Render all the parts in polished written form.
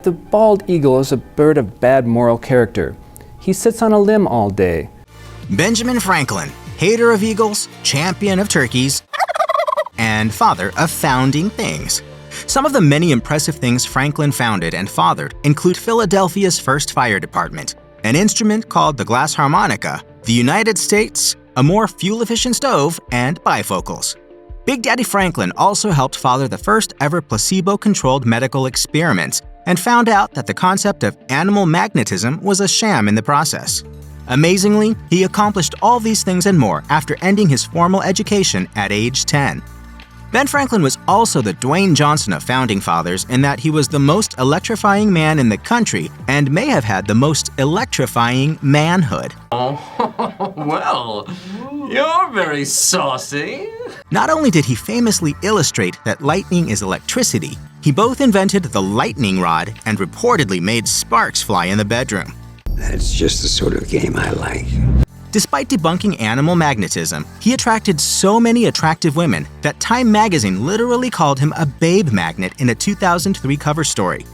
The bald eagle is a bird of bad moral character. He sits on a limb all day. Benjamin Franklin, hater of eagles, champion of turkeys, and father of founding things. Some of the many impressive things Franklin founded and fathered include Philadelphia's first fire department, an instrument called the glass harmonica, the United States, a more fuel-efficient stove, and bifocals. Big Daddy Franklin also helped father the first ever placebo-controlled medical experiments and found out that the concept of animal magnetism was a sham in the process. Amazingly, he accomplished all these things and more after ending his formal education at age 10. Ben Franklin was also the Dwayne Johnson of founding fathers in that he was the most electrifying man in the country and may have had the most electrifying manhood. Oh, well, you're very saucy. Not only did he famously illustrate that lightning is electricity, he both invented the lightning rod and reportedly made sparks fly in the bedroom. That's just the sort of game I like. Despite debunking animal magnetism, he attracted so many attractive women that Time magazine literally called him a babe magnet in a 2003 cover story.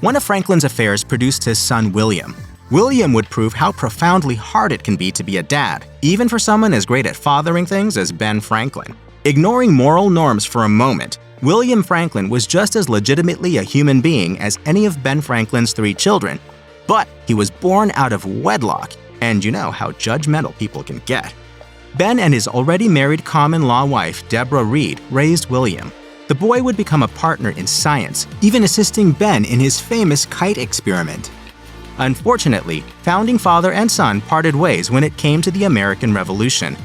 One of Franklin's affairs produced his son William. William would prove how profoundly hard it can be to be a dad, even for someone as great at fathering things as Ben Franklin. Ignoring moral norms for a moment, William Franklin was just as legitimately a human being as any of Ben Franklin's 3 children, but he was born out of wedlock, and you know how judgmental people can get. Ben and his already married common-law wife, Deborah Reed, raised William. The boy would become a partner in science, even assisting Ben in his famous kite experiment. Unfortunately, founding father and son parted ways when it came to the American Revolution.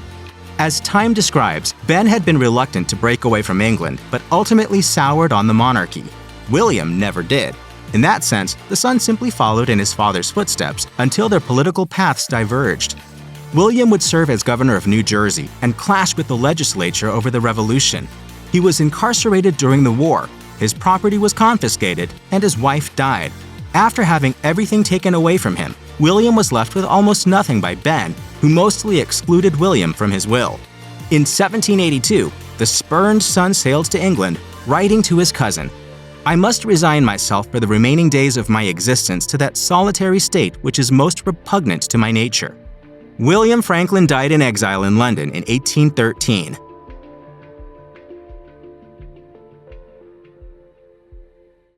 As Time describes, Ben had been reluctant to break away from England, but ultimately soured on the monarchy. William never did. In that sense, the son simply followed in his father's footsteps until their political paths diverged. William would serve as governor of New Jersey and clash with the legislature over the Revolution. He was incarcerated during the war, his property was confiscated, and his wife died. After having everything taken away from him, William was left with almost nothing by Ben, who mostly excluded William from his will. In 1782, the spurned son sailed to England, writing to his cousin, "I must resign myself for the remaining days of my existence to that solitary state which is most repugnant to my nature." William Franklin died in exile in London in 1813.